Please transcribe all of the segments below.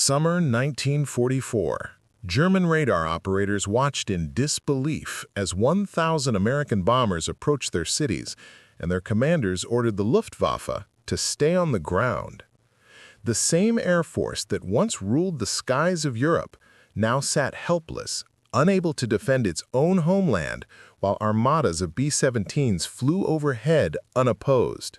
Summer 1944. German radar operators watched in disbelief as 1,000 American bombers approached their cities, and their commanders ordered the Luftwaffe to stay on the ground. The same air force that once ruled the skies of Europe now sat helpless, unable to defend its own homeland, while armadas of B-17s flew overhead unopposed.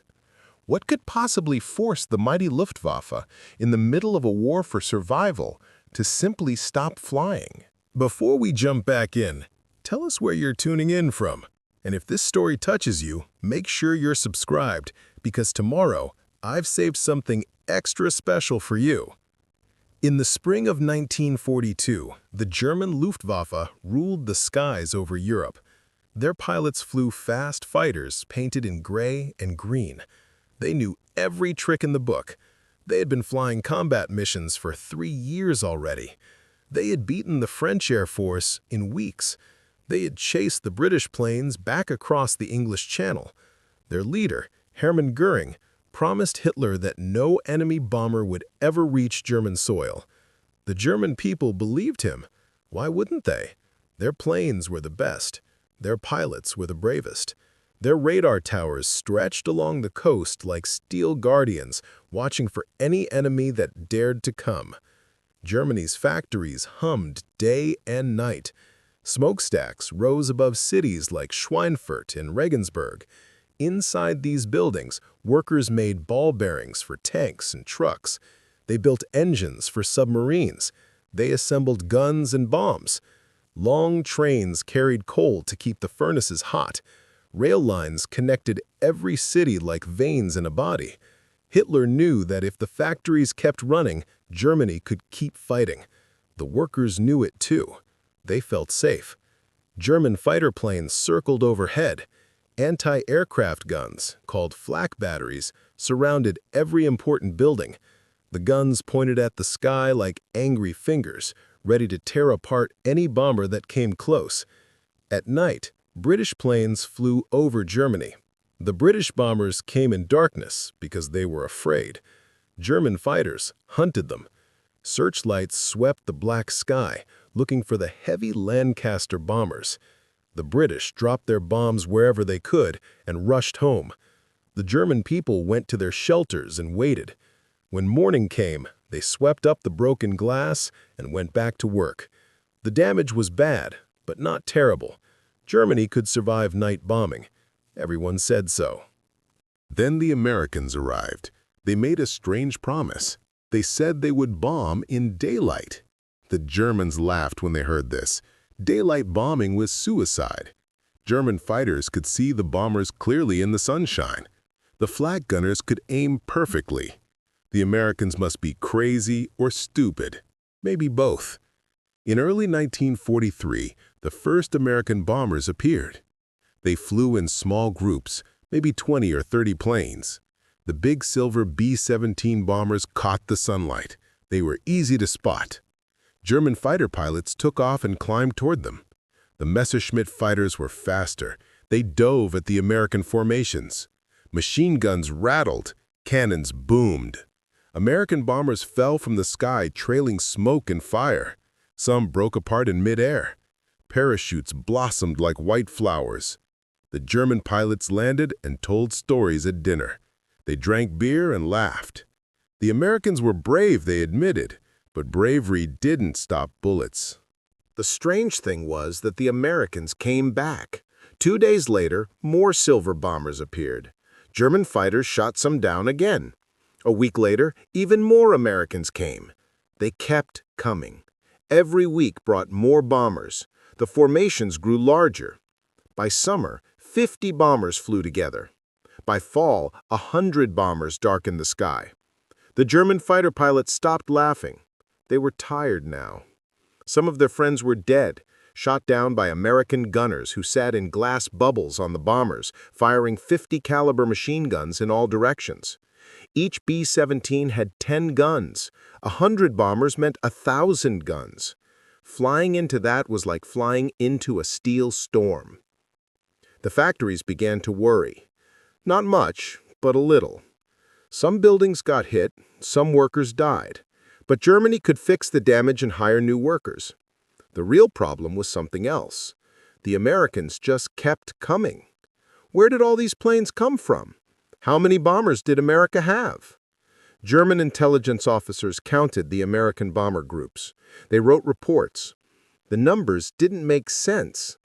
What could possibly force the mighty Luftwaffe, in the middle of a war for survival, to simply stop flying? Before we jump back in, tell us where you're tuning in from. And if this story touches you, make sure you're subscribed, because tomorrow I've saved something extra special for you. In the spring of 1942, the German Luftwaffe ruled the skies over Europe. Their pilots flew fast fighters painted in gray and green. They knew every trick in the book. They had been flying combat missions for 3 years already. They had beaten the French Air Force in weeks. They had chased the British planes back across the English Channel. Their leader, Hermann Göring, promised Hitler that no enemy bomber would ever reach German soil. The German people believed him. Why wouldn't they? Their planes were the best. Their pilots were the bravest. Their radar towers stretched along the coast like steel guardians, watching for any enemy that dared to come. Germany's factories hummed day and night. Smokestacks rose above cities like Schweinfurt and Regensburg. Inside these buildings, workers made ball bearings for tanks and trucks. They built engines for submarines. They assembled guns and bombs. Long trains carried coal to keep the furnaces hot. Rail lines connected every city like veins in a body. Hitler knew that if the factories kept running, Germany could keep fighting. The workers knew it too. They felt safe. German fighter planes circled overhead. Anti-aircraft guns, called flak batteries, surrounded every important building. The guns pointed at the sky like angry fingers, ready to tear apart any bomber that came close. At night, British planes flew over Germany. The British bombers came in darkness because they were afraid. German fighters hunted them. Searchlights swept the black sky, looking for the heavy Lancaster bombers. The British dropped their bombs wherever they could and rushed home. The German people went to their shelters and waited. When morning came, they swept up the broken glass and went back to work. The damage was bad, but not terrible. Germany could survive night bombing. Everyone said so. Then the Americans arrived. They made a strange promise. They said they would bomb in daylight. The Germans laughed when they heard this. Daylight bombing was suicide. German fighters could see the bombers clearly in the sunshine. The flak gunners could aim perfectly. The Americans must be crazy or stupid, maybe both. In early 1943, the first American bombers appeared. They flew in small groups, maybe 20 or 30 planes. The big silver B-17 bombers caught the sunlight. They were easy to spot. German fighter pilots took off and climbed toward them. The Messerschmitt fighters were faster. They dove at the American formations. Machine guns rattled. Cannons boomed. American bombers fell from the sky trailing smoke and fire. Some broke apart in midair. Parachutes blossomed like white flowers. The German pilots landed and told stories at dinner. They drank beer and laughed. The Americans were brave, they admitted, but bravery didn't stop bullets. The strange thing was that the Americans came back. 2 days later, more silver bombers appeared. German fighters shot some down again. A week later, even more Americans came. They kept coming. Every week brought more bombers. The formations grew larger. By summer, 50 bombers flew together. By fall, 100 bombers darkened the sky. The German fighter pilots stopped laughing. They were tired now. Some of their friends were dead, shot down by American gunners who sat in glass bubbles on the bombers, firing 50 caliber machine guns in all directions. Each B-17 had 10 guns. 100 bombers meant 1,000 guns. Flying into that was like flying into a steel storm. The factories began to worry. Not much, but a little. Some buildings got hit, some workers died. But Germany could fix the damage and hire new workers. The real problem was something else. The Americans just kept coming. Where did all these planes come from? How many bombers did America have? German intelligence officers counted the American bomber groups. They wrote reports. The numbers didn't make sense.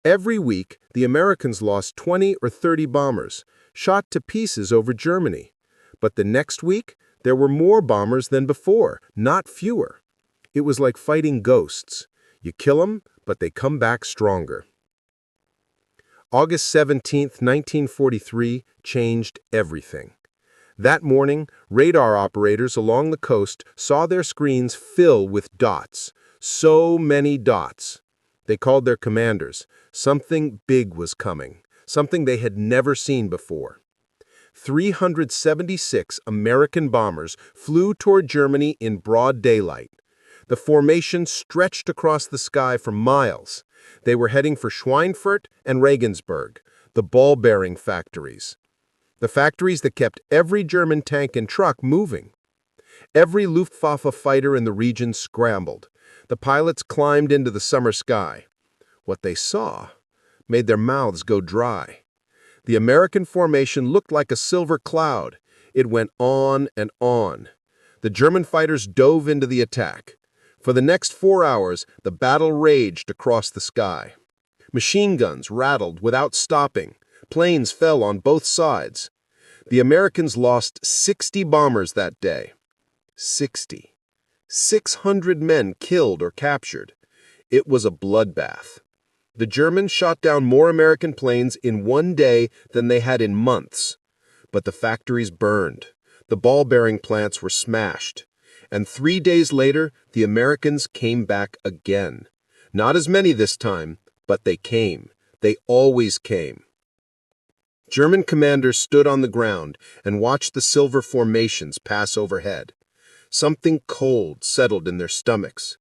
Every week, the Americans lost 20 or 30 bombers, shot to pieces over Germany. But the next week, there were more bombers than before, not fewer. It was like fighting ghosts. You kill them, but they come back stronger. August 17, 1943, changed everything. That morning, radar operators along the coast saw their screens fill with dots. So many dots. They called their commanders. Something big was coming, something they had never seen before. 376 American bombers flew toward Germany in broad daylight. The formation stretched across the sky for miles. They were heading for Schweinfurt and Regensburg, the ball-bearing factories. The factories that kept every German tank and truck moving. Every Luftwaffe fighter in the region scrambled. The pilots climbed into the summer sky. What they saw made their mouths go dry. The American formation looked like a silver cloud. It went on and on. The German fighters dove into the attack. For the next 4 hours, the battle raged across the sky. Machine guns rattled without stopping. Planes fell on both sides. The Americans lost 60 bombers that day. 60. 600 men killed or captured. It was a bloodbath. The Germans shot down more American planes in one day than they had in months. But the factories burned. The ball-bearing plants were smashed. And 3 days later, the Americans came back again. Not as many this time, but they came. They always came. German commanders stood on the ground and watched the silver formations pass overhead. Something cold settled in their stomachs.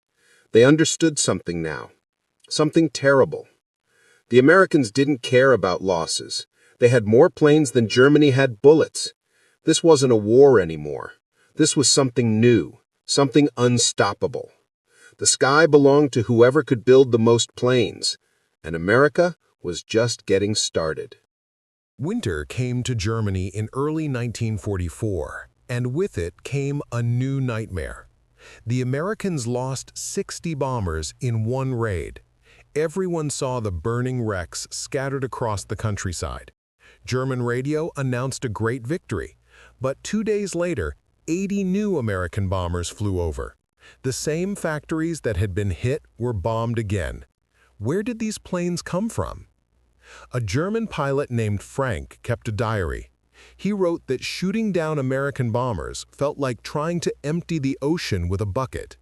They understood something now. Something terrible. The Americans didn't care about losses. They had more planes than Germany had bullets. This wasn't a war anymore. This was something new, something unstoppable. The sky belonged to whoever could build the most planes, and America was just getting started. Winter came to Germany in early 1944, and with it came a new nightmare. The Americans lost 60 bombers in one raid. Everyone saw the burning wrecks scattered across the countryside. German radio announced a great victory, but 2 days later, 80 new American bombers flew over. The same factories that had been hit were bombed again. Where did these planes come from? A German pilot named Frank kept a diary. He wrote that shooting down American bombers felt like trying to empty the ocean with a bucket.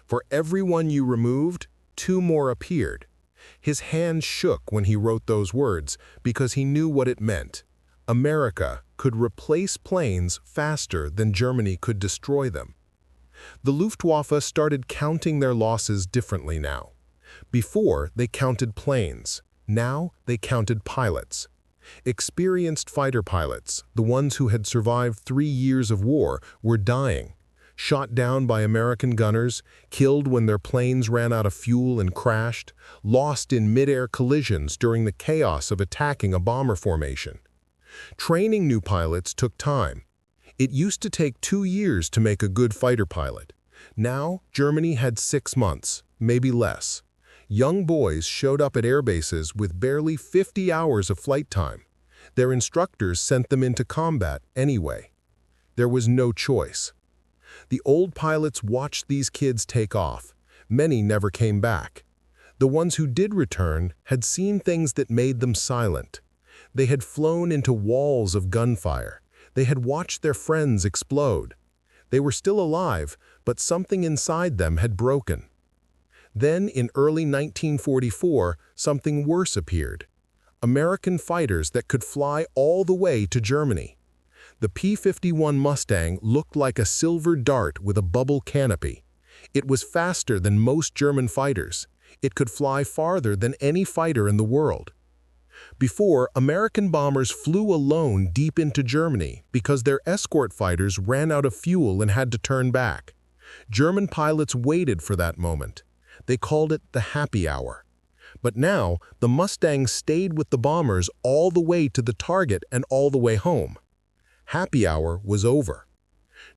For every one you removed, 2 more appeared. His hand shook when he wrote those words because he knew what it meant. America could replace planes faster than Germany could destroy them. The Luftwaffe started counting their losses differently now. Before, they counted planes. Now, they counted pilots. Experienced fighter pilots, the ones who had survived 3 years of war, were dying. Shot down by American gunners, killed when their planes ran out of fuel and crashed, lost in mid-air collisions during the chaos of attacking a bomber formation. Training new pilots took time. It used to take 2 years to make a good fighter pilot. Now, Germany had 6 months, maybe less. Young boys showed up at airbases with barely 50 hours of flight time. Their instructors sent them into combat anyway. There was no choice. The old pilots watched these kids take off. Many never came back. The ones who did return had seen things that made them silent. They had flown into walls of gunfire. They had watched their friends explode. They were still alive, but something inside them had broken. Then, in early 1944, something worse appeared. American fighters that could fly all the way to Germany. The P-51 Mustang looked like a silver dart with a bubble canopy. It was faster than most German fighters. It could fly farther than any fighter in the world. Before, American bombers flew alone deep into Germany because their escort fighters ran out of fuel and had to turn back. German pilots waited for that moment. They called it the happy hour. But now, the Mustangs stayed with the bombers all the way to the target and all the way home. Happy hour was over.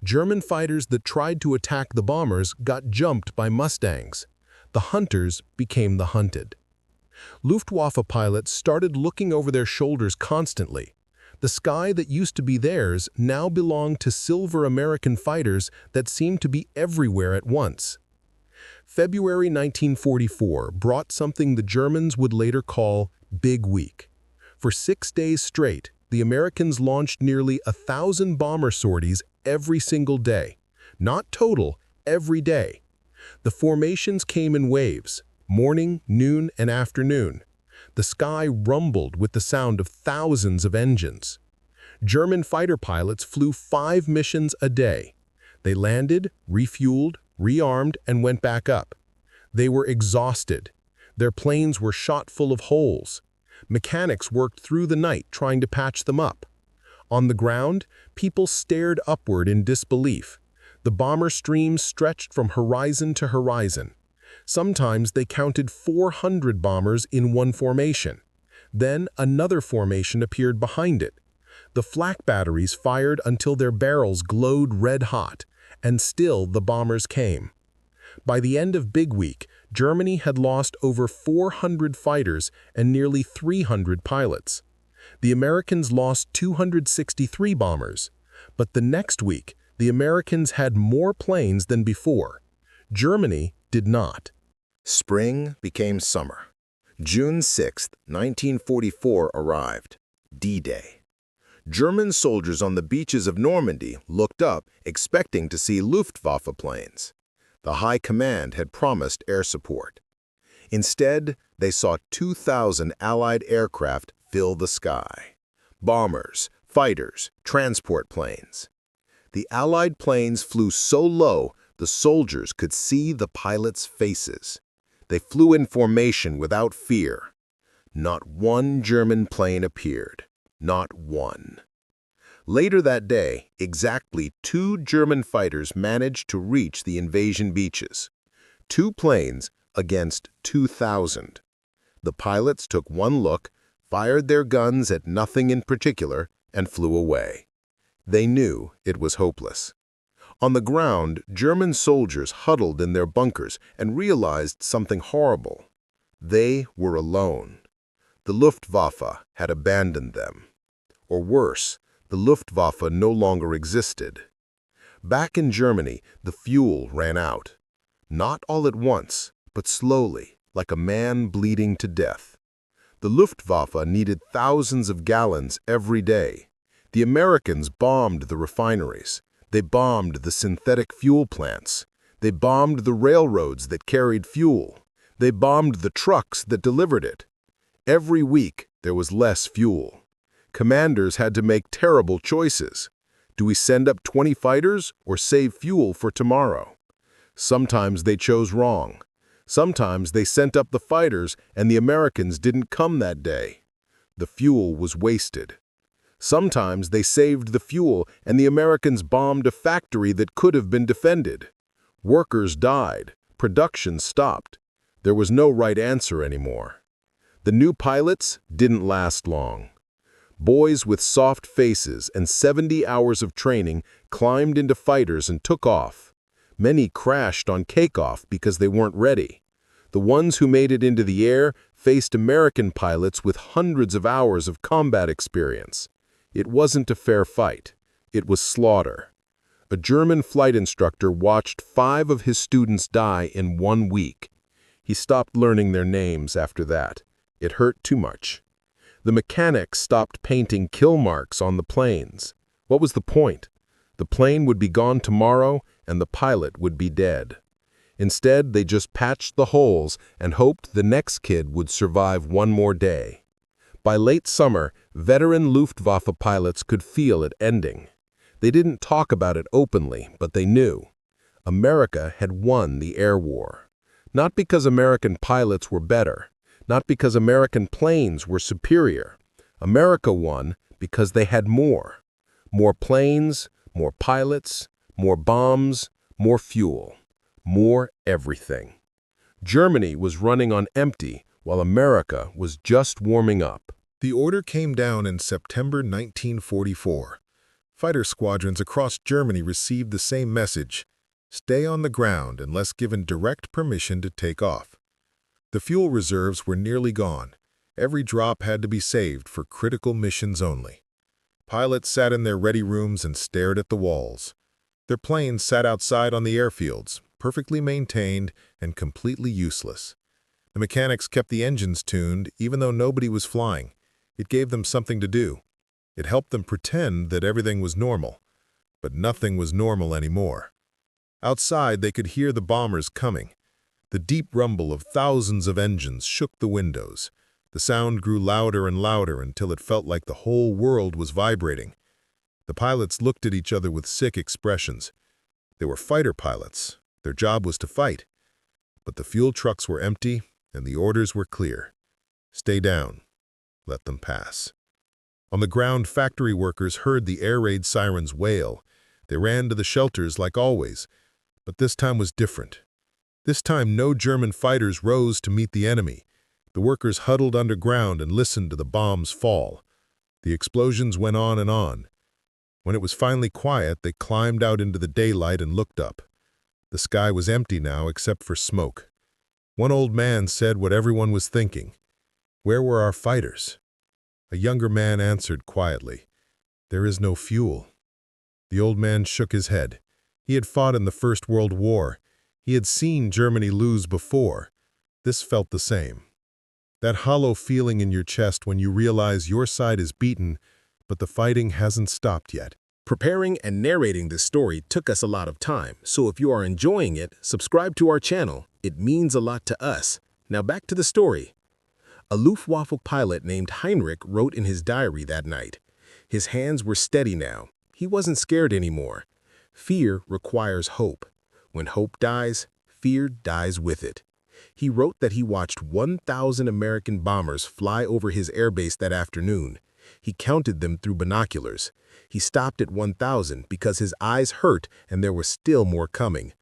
German fighters that tried to attack the bombers got jumped by Mustangs. The hunters became the hunted. Luftwaffe pilots started looking over their shoulders constantly. The sky that used to be theirs now belonged to silver American fighters that seemed to be everywhere at once. February 1944 brought something the Germans would later call Big Week. For 6 days straight, the Americans launched nearly 1,000 bomber sorties every single day. Not total, every day. The formations came in waves, morning, noon, and afternoon. The sky rumbled with the sound of thousands of engines. German fighter pilots flew 5 missions a day. They landed, refueled, rearmed, and went back up. They were exhausted. Their planes were shot full of holes. Mechanics worked through the night trying to patch them up. On the ground, people stared upward in disbelief. The bomber streams stretched from horizon to horizon. Sometimes they counted 400 bombers in one formation. Then another formation appeared behind it. The flak batteries fired until their barrels glowed red hot, and still the bombers came. By the end of Big Week, Germany had lost over 400 fighters and nearly 300 pilots. The Americans lost 263 bombers. But the next week, the Americans had more planes than before. Germany did not. Spring became summer. June 6, 1944 arrived. D-Day. German soldiers on the beaches of Normandy looked up, expecting to see Luftwaffe planes. The High Command had promised air support. Instead, they saw 2,000 Allied aircraft fill the sky. Bombers, fighters, transport planes. The Allied planes flew so low, the soldiers could see the pilots' faces. They flew in formation without fear. Not one German plane appeared. Not one. Later that day, exactly 2 German fighters managed to reach the invasion beaches. 2 planes against 2,000. The pilots took one look, fired their guns at nothing in particular, and flew away. They knew it was hopeless. On the ground, German soldiers huddled in their bunkers and realized something horrible. They were alone. The Luftwaffe had abandoned them. Or worse, the Luftwaffe no longer existed. Back in Germany, the fuel ran out. Not all at once, but slowly, like a man bleeding to death. The Luftwaffe needed thousands of gallons every day. The Americans bombed the refineries. They bombed the synthetic fuel plants. They bombed the railroads that carried fuel. They bombed the trucks that delivered it. Every week, there was less fuel. Commanders had to make terrible choices. Do we send up 20 fighters or save fuel for tomorrow? Sometimes they chose wrong. Sometimes they sent up the fighters and the Americans didn't come that day. The fuel was wasted. Sometimes they saved the fuel and the Americans bombed a factory that could have been defended. Workers died. Production stopped. There was no right answer anymore. The new pilots didn't last long. Boys with soft faces and 70 hours of training climbed into fighters and took off. Many crashed on takeoff because they weren't ready. The ones who made it into the air faced American pilots with hundreds of hours of combat experience. It wasn't a fair fight. It was slaughter. A German flight instructor watched 5 of his students die in 1 week. He stopped learning their names after that. It hurt too much. The mechanics stopped painting kill marks on the planes. What was the point? The plane would be gone tomorrow, and the pilot would be dead. Instead, they just patched the holes and hoped the next kid would survive one more day. By late summer, veteran Luftwaffe pilots could feel it ending. They didn't talk about it openly, but they knew. America had won the air war. Not because American pilots were better, not because American planes were superior. America won because they had more. More planes, more pilots, more bombs, more fuel, more everything. Germany was running on empty while America was just warming up. The order came down in September 1944. Fighter squadrons across Germany received the same message: stay on the ground unless given direct permission to take off. The fuel reserves were nearly gone. Every drop had to be saved for critical missions only. Pilots sat in their ready rooms and stared at the walls. Their planes sat outside on the airfields, perfectly maintained and completely useless. The mechanics kept the engines tuned even though nobody was flying. It gave them something to do. It helped them pretend that everything was normal. But nothing was normal anymore. Outside, they could hear the bombers coming. The deep rumble of thousands of engines shook the windows. The sound grew louder and louder until it felt like the whole world was vibrating. The pilots looked at each other with sick expressions. They were fighter pilots. Their job was to fight. But the fuel trucks were empty, and the orders were clear. Stay down. Let them pass. On the ground, factory workers heard the air raid sirens wail. They ran to the shelters like always. But this time was different. This time, no German fighters rose to meet the enemy. The workers huddled underground and listened to the bombs fall. The explosions went on and on. When it was finally quiet, they climbed out into the daylight and looked up. The sky was empty now except for smoke. One old man said what everyone was thinking. Where were our fighters? A younger man answered quietly, there is no fuel. The old man shook his head. He had fought in the First World War. He had seen Germany lose before. This felt the same. That hollow feeling in your chest when you realize your side is beaten, but the fighting hasn't stopped yet. Preparing and narrating this story took us a lot of time, so if you are enjoying it, subscribe to our channel. It means a lot to us. Now back to the story. A Luftwaffe pilot named Heinrich wrote in his diary that night. His hands were steady now. He wasn't scared anymore. Fear requires hope. When hope dies, fear dies with it. He wrote that he watched 1,000 American bombers fly over his airbase that afternoon. He counted them through binoculars. He stopped at 1,000 because his eyes hurt and there were still more coming.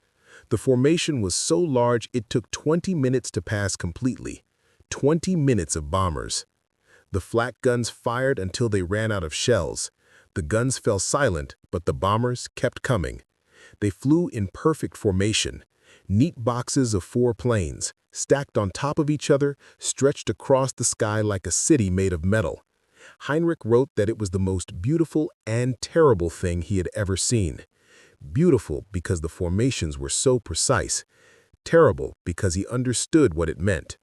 The formation was so large it took 20 minutes to pass completely. 20 minutes of bombers. The flak guns fired until they ran out of shells. The guns fell silent, but the bombers kept coming. They flew in perfect formation. Neat boxes of 4 planes, stacked on top of each other, stretched across the sky like a city made of metal. Heinrich wrote that it was the most beautiful and terrible thing he had ever seen. Beautiful because the formations were so precise. Terrible because he understood what it meant.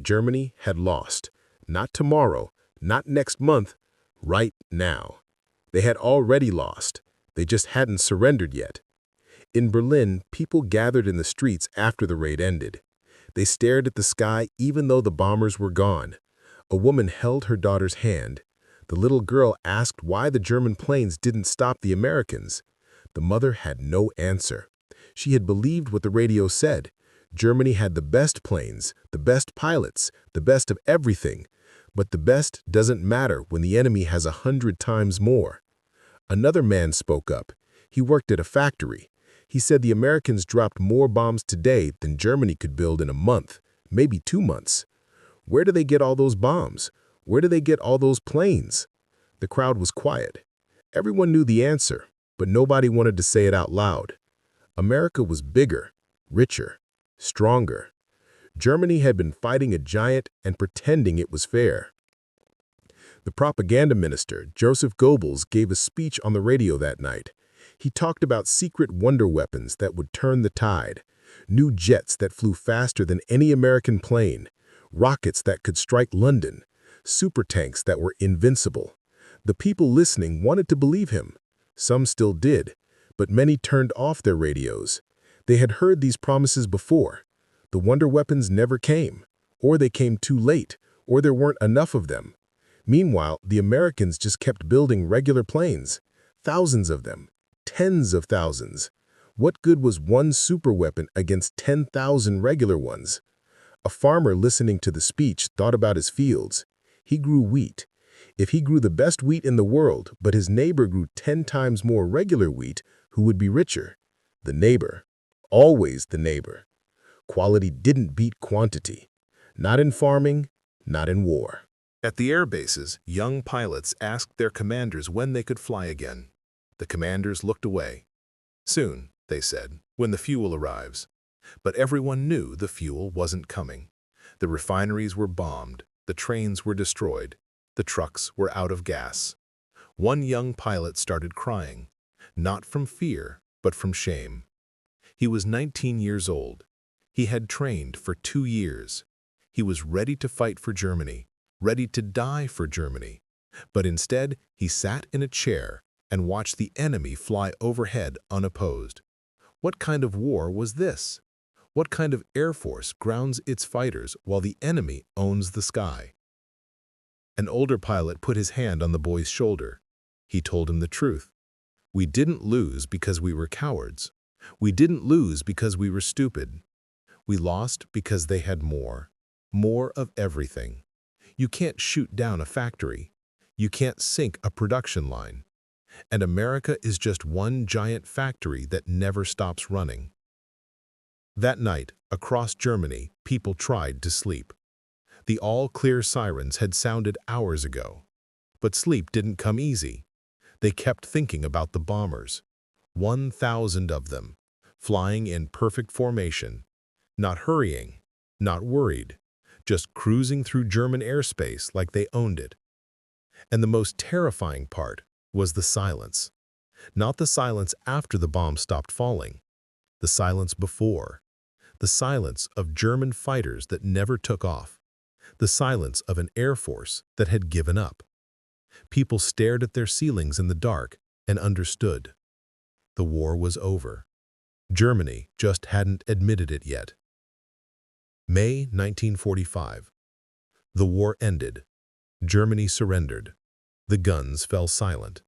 Germany had lost. Not tomorrow, not next month, right now. They had already lost. They just hadn't surrendered yet. In Berlin, people gathered in the streets after the raid ended. They stared at the sky even though the bombers were gone. A woman held her daughter's hand. The little girl asked why the German planes didn't stop the Americans. The mother had no answer. She had believed what the radio said. Germany had the best planes, the best pilots, the best of everything. But the best doesn't matter when the enemy has 100 times more. Another man spoke up. He worked at a factory. He said the Americans dropped more bombs today than Germany could build in a month, maybe 2 months. Where do they get all those bombs? Where do they get all those planes? The crowd was quiet. Everyone knew the answer, but nobody wanted to say it out loud. America was bigger, richer, stronger. Germany had been fighting a giant and pretending it was fair. The propaganda minister, Joseph Goebbels, gave a speech on the radio that night. He talked about secret wonder weapons that would turn the tide, new jets that flew faster than any American plane, rockets that could strike London, super tanks that were invincible. The people listening wanted to believe him. Some still did, but many turned off their radios. They had heard these promises before. The wonder weapons never came, or they came too late, or there weren't enough of them. Meanwhile, the Americans just kept building regular planes, thousands of them, tens of thousands. What good was one superweapon against 10,000 regular ones? A farmer listening to the speech thought about his fields. He grew wheat. If he grew the best wheat in the world, but his neighbor grew 10 times more regular wheat, who would be richer? The neighbor. Always the neighbor. Quality didn't beat quantity. Not in farming, not in war. At the air bases, young pilots asked their commanders when they could fly again. The commanders looked away. Soon, they said, when the fuel arrives. But everyone knew the fuel wasn't coming. The refineries were bombed, the trains were destroyed, the trucks were out of gas. One young pilot started crying, not from fear, but from shame. He was 19 years old. He had trained for 2 years. He was ready to fight for Germany, ready to die for Germany. But instead, he sat in a chair and watched the enemy fly overhead unopposed. What kind of war was this? What kind of air force grounds its fighters while the enemy owns the sky? An older pilot put his hand on the boy's shoulder. He told him the truth. We didn't lose because we were cowards. We didn't lose because we were stupid. We lost because they had more of everything. You can't shoot down a factory. You can't sink a production line. And America is just one giant factory that never stops running. That night, across Germany, people tried to sleep. The all-clear sirens had sounded hours ago. But sleep didn't come easy. They kept thinking about the bombers. 1,000 of them, flying in perfect formation, not hurrying, not worried, just cruising through German airspace like they owned it. And the most terrifying part was the silence. Not the silence after the bomb stopped falling, the silence before. The silence of German fighters that never took off. The silence of an air force that had given up. People stared at their ceilings in the dark and understood. The war was over. Germany just hadn't admitted it yet. May 1945. The war ended. Germany surrendered. The guns fell silent.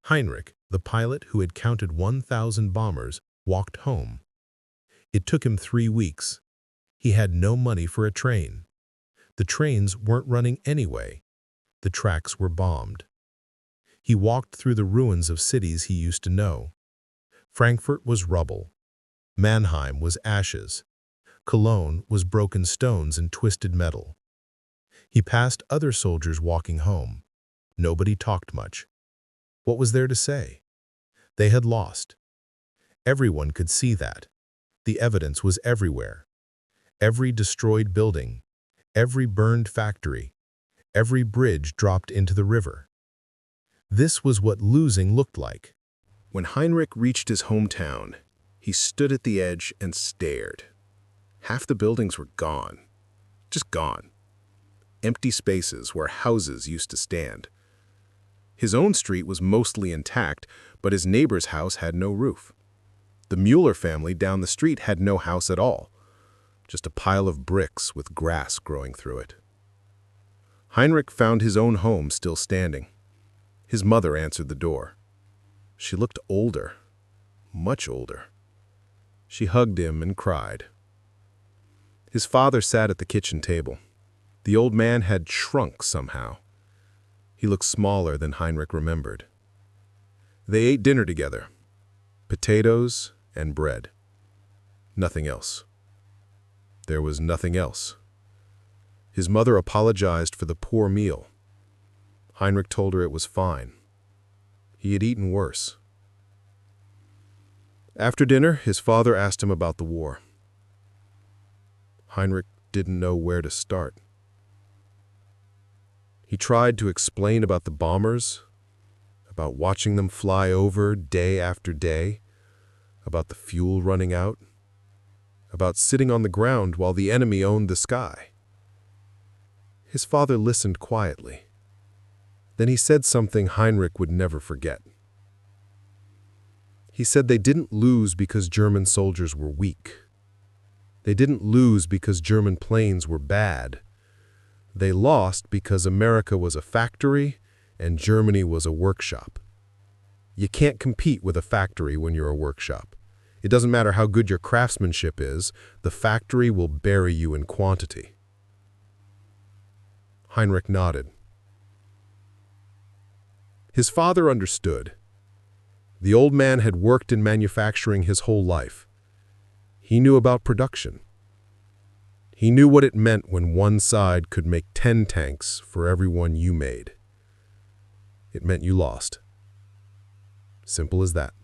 Heinrich, the pilot who had counted 1,000 bombers, walked home. It took him 3 weeks. He had no money for a train. The trains weren't running anyway. The tracks were bombed. He walked through the ruins of cities he used to know. Frankfurt was rubble. Mannheim was ashes. Cologne was broken stones and twisted metal. He passed other soldiers walking home. Nobody talked much. What was there to say? They had lost. Everyone could see that. The evidence was everywhere. Every destroyed building, every burned factory, every bridge dropped into the river. This was what losing looked like. When Heinrich reached his hometown, he stood at the edge and stared. Half the buildings were gone. Just gone. Empty spaces where houses used to stand. His own street was mostly intact, but his neighbor's house had no roof. The Mueller family down the street had no house at all, just a pile of bricks with grass growing through it. Heinrich found his own home still standing. His mother answered the door. She looked older, much older. She hugged him and cried. His father sat at the kitchen table. The old man had shrunk somehow. He looked smaller than Heinrich remembered. They ate dinner together. Potatoes and bread. Nothing else. There was nothing else. His mother apologized for the poor meal. Heinrich told her it was fine. He had eaten worse. After dinner, his father asked him about the war. Heinrich didn't know where to start. He tried to explain about the bombers, about watching them fly over day after day, about the fuel running out, about sitting on the ground while the enemy owned the sky. His father listened quietly. Then he said something Heinrich would never forget. He said they didn't lose because German soldiers were weak. They didn't lose because German planes were bad. They lost because America was a factory and Germany was a workshop. You can't compete with a factory when you're a workshop. It doesn't matter how good your craftsmanship is, the factory will bury you in quantity. Heinrich nodded. His father understood. The old man had worked in manufacturing his whole life. He knew about production. He knew what it meant when one side could make 10 tanks for every one you made. It meant you lost. Simple as that.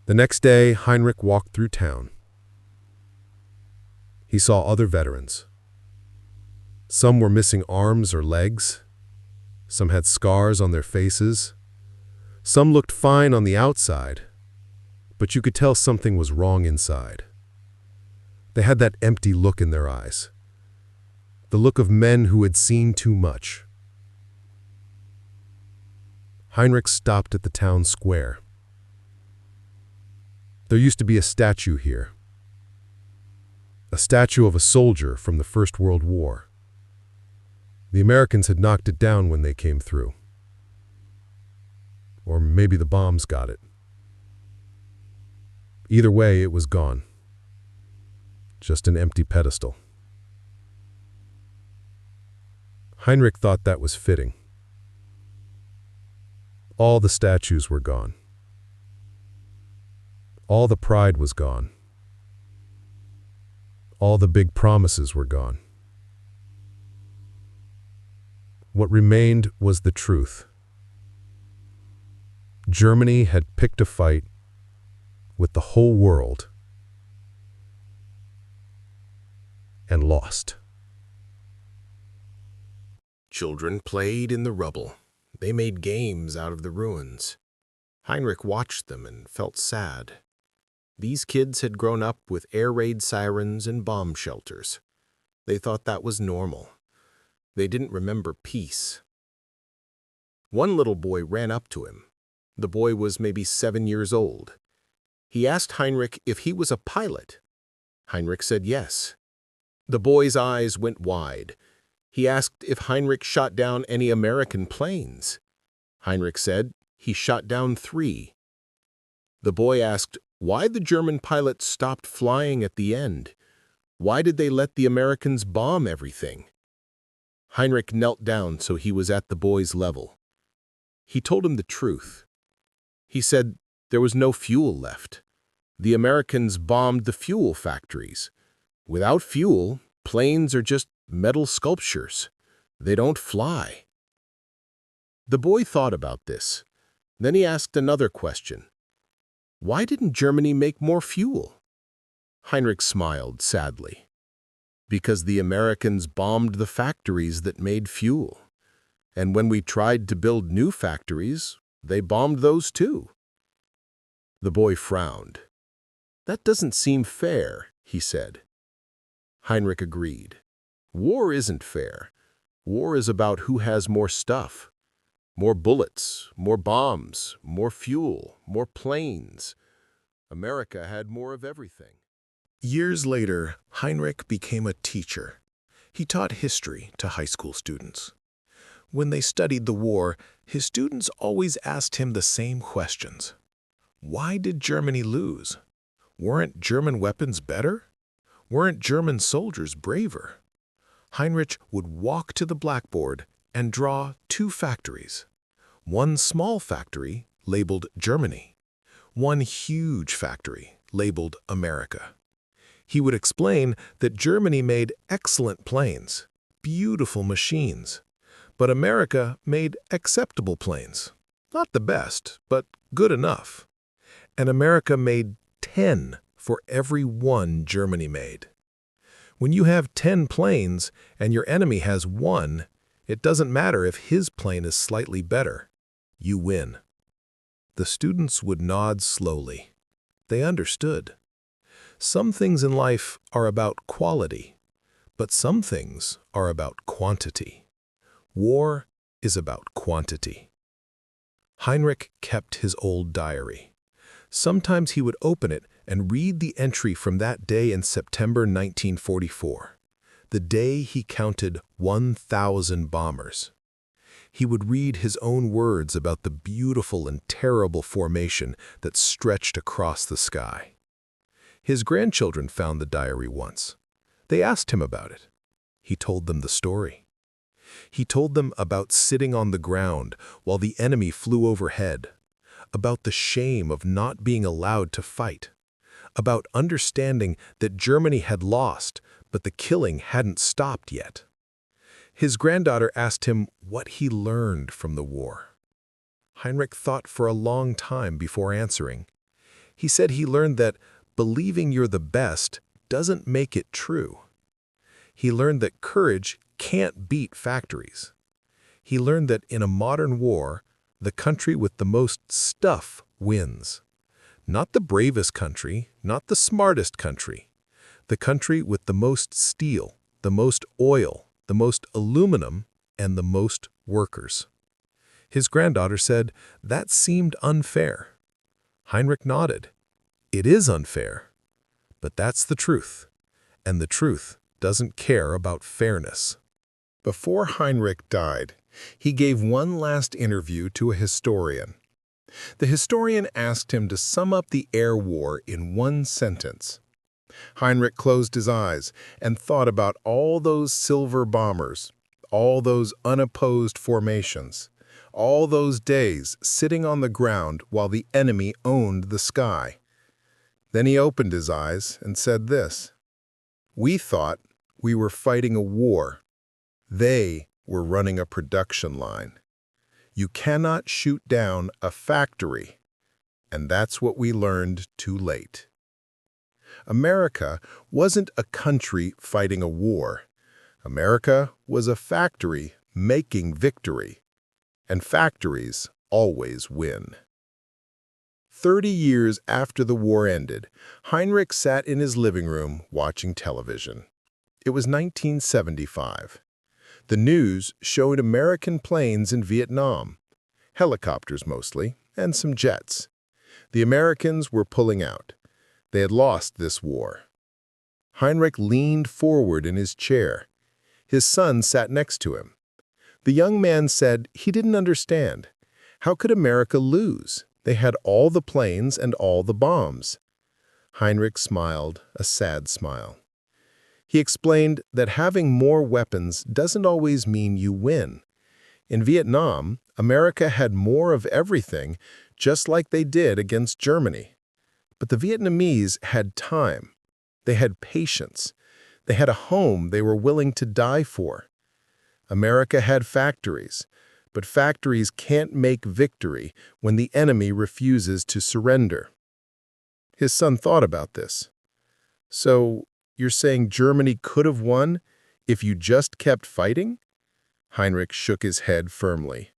The next day, Heinrich walked through town. He saw other veterans. Some were missing arms or legs. Some had scars on their faces. Some looked fine on the outside, but you could tell something was wrong inside. They had that empty look in their eyes, the look of men who had seen too much. Heinrich stopped at the town square. There used to be a statue here, a statue of a soldier from the First World War. The Americans had knocked it down when they came through. Or maybe the bombs got it. Either way, it was gone. Just an empty pedestal. Heinrich thought that was fitting. All the statues were gone. All the pride was gone. All the big promises were gone. What remained was the truth. Germany had picked a fight with the whole world and lost. Children played in the rubble. They made games out of the ruins. Heinrich watched them and felt sad. These kids had grown up with air raid sirens and bomb shelters. They thought that was normal. They didn't remember peace. One little boy ran up to him. The boy was maybe 7 years old. He asked Heinrich if he was a pilot. Heinrich said yes. The boy's eyes went wide. He asked if Heinrich shot down any American planes. Heinrich said he shot down 3. The boy asked why the German pilots stopped flying at the end. Why did they let the Americans bomb everything? Heinrich knelt down so he was at the boy's level. He told him the truth. He said there was no fuel left. The Americans bombed the fuel factories. Without fuel, planes are just metal sculptures. They don't fly. The boy thought about this. Then he asked another question. Why didn't Germany make more fuel? Heinrich smiled sadly. Because the Americans bombed the factories that made fuel. And when we tried to build new factories, they bombed those too. The boy frowned. That doesn't seem fair, he said. Heinrich agreed. War isn't fair. War is about who has more stuff. More bullets, more bombs, more fuel, more planes. America had more of everything. Years later, Heinrich became a teacher. He taught history to high school students. When they studied the war, his students always asked him the same questions. Why did Germany lose? Weren't German weapons better? Weren't German soldiers braver? Heinrich would walk to the blackboard and draw 2 factories. One small factory labeled Germany. One huge factory labeled America. He would explain that Germany made excellent planes, beautiful machines, but America made acceptable planes. Not the best, but good enough. And America made 10 for every one Germany made. When you have 10 planes and your enemy has 1, it doesn't matter if his plane is slightly better. You win. The students would nod slowly. They understood. Some things in life are about quality, but some things are about quantity. War is about quantity. Heinrich kept his old diary. Sometimes he would open it and read the entry from that day in September 1944, the day he counted 1,000 bombers. He would read his own words about the beautiful and terrible formation that stretched across the sky. His grandchildren found the diary once. They asked him about it. He told them the story. He told them about sitting on the ground while the enemy flew overhead, about the shame of not being allowed to fight, about understanding that Germany had lost, but the killing hadn't stopped yet. His granddaughter asked him what he learned from the war. Heinrich thought for a long time before answering. He said he learned that believing you're the best doesn't make it true. He learned that courage can't beat factories. He learned that in a modern war, the country with the most stuff wins. Not the bravest country, not the smartest country. The country with the most steel, the most oil, the most aluminum, and the most workers. His granddaughter said, "That seemed unfair." Heinrich nodded. "It is unfair, but that's the truth, and the truth doesn't care about fairness." Before Heinrich died, he gave one last interview to a historian. The historian asked him to sum up the air war in one sentence. Heinrich closed his eyes and thought about all those silver bombers, all those unopposed formations, all those days sitting on the ground while the enemy owned the sky. Then he opened his eyes and said this: "We thought we were fighting a war. They were running a production line. You cannot shoot down a factory." And that's what we learned too late. America wasn't a country fighting a war. America was a factory making victory. And factories always win. 30 years after the war ended, Heinrich sat in his living room watching television. It was 1975. The news showed American planes in Vietnam, helicopters mostly, and some jets. The Americans were pulling out. They had lost this war. Heinrich leaned forward in his chair. His son sat next to him. The young man said he didn't understand. How could America lose? They had all the planes and all the bombs. Heinrich smiled, a sad smile. He explained that having more weapons doesn't always mean you win. In Vietnam, America had more of everything, just like they did against Germany. But the Vietnamese had time. They had patience. They had a home they were willing to die for. America had factories, but factories can't make victory when the enemy refuses to surrender. His son thought about this. "So, you're saying Germany could have won if you just kept fighting?" Heinrich shook his head firmly.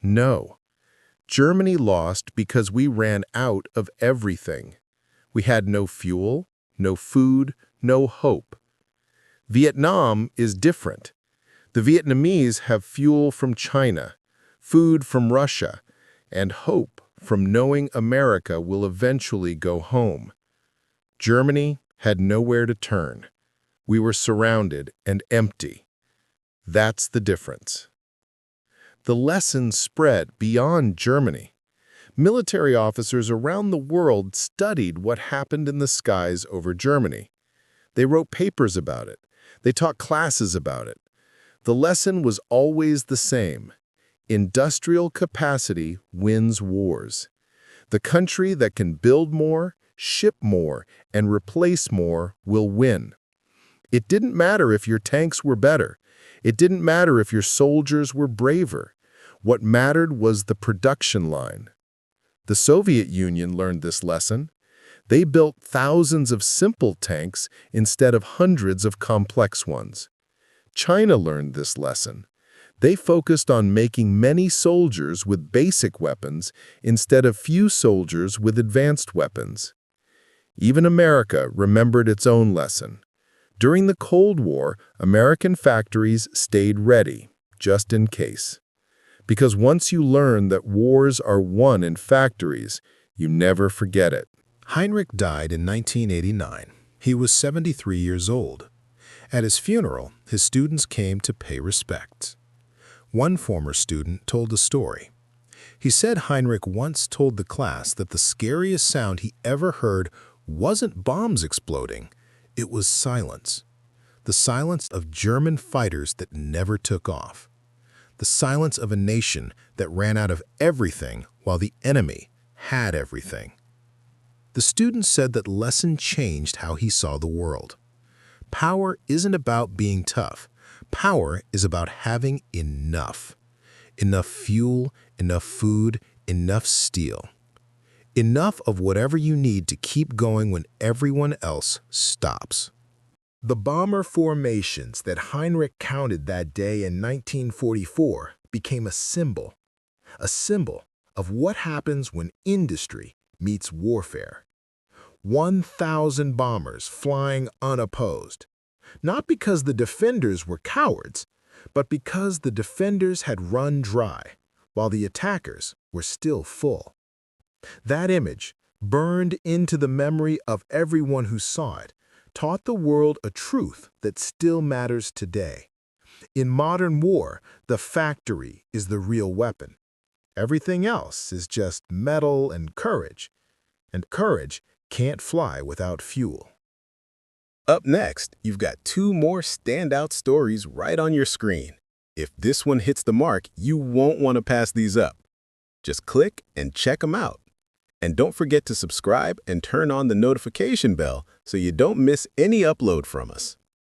"No. Germany lost because we ran out of everything. We had no fuel, no food, no hope. Vietnam is different. The Vietnamese have fuel from China, food from Russia, and hope from knowing America will eventually go home. Germany had nowhere to turn. We were surrounded and empty. That's the difference." The lesson spread beyond Germany. Military officers around the world studied what happened in the skies over Germany. They wrote papers about it. They taught classes about it. The lesson was always the same. Industrial capacity wins wars. The country that can build more, ship more, and replace more will win. It didn't matter if your tanks were better. It didn't matter if your soldiers were braver. What mattered was the production line. The Soviet Union learned this lesson. They built thousands of simple tanks instead of hundreds of complex ones. China learned this lesson. They focused on making many soldiers with basic weapons instead of few soldiers with advanced weapons. Even America remembered its own lesson. During the Cold War, American factories stayed ready, just in case. Because once you learn that wars are won in factories, you never forget it. Heinrich died in 1989. He was 73 years old. At his funeral, his students came to pay respects. One former student told a story. He said Heinrich once told the class that the scariest sound he ever heard wasn't bombs exploding, it was silence. The silence of German fighters that never took off. The silence of a nation that ran out of everything while the enemy had everything. The student said that lesson changed how he saw the world. Power isn't about being tough. Power is about having enough. Enough fuel, enough food, enough steel. Enough of whatever you need to keep going when everyone else stops. The bomber formations that Heinrich counted that day in 1944 became a symbol of what happens when industry meets warfare. 1,000 bombers flying unopposed, not because the defenders were cowards, but because the defenders had run dry, while the attackers were still full. That image, burned into the memory of everyone who saw it, taught the world a truth that still matters today. In modern war, the factory is the real weapon. Everything else is just metal and courage can't fly without fuel. Up next, you've got 2 more standout stories right on your screen. If this one hits the mark, you won't want to pass these up. Just click and check them out. And don't forget to subscribe and turn on the notification bell so you don't miss any upload from us.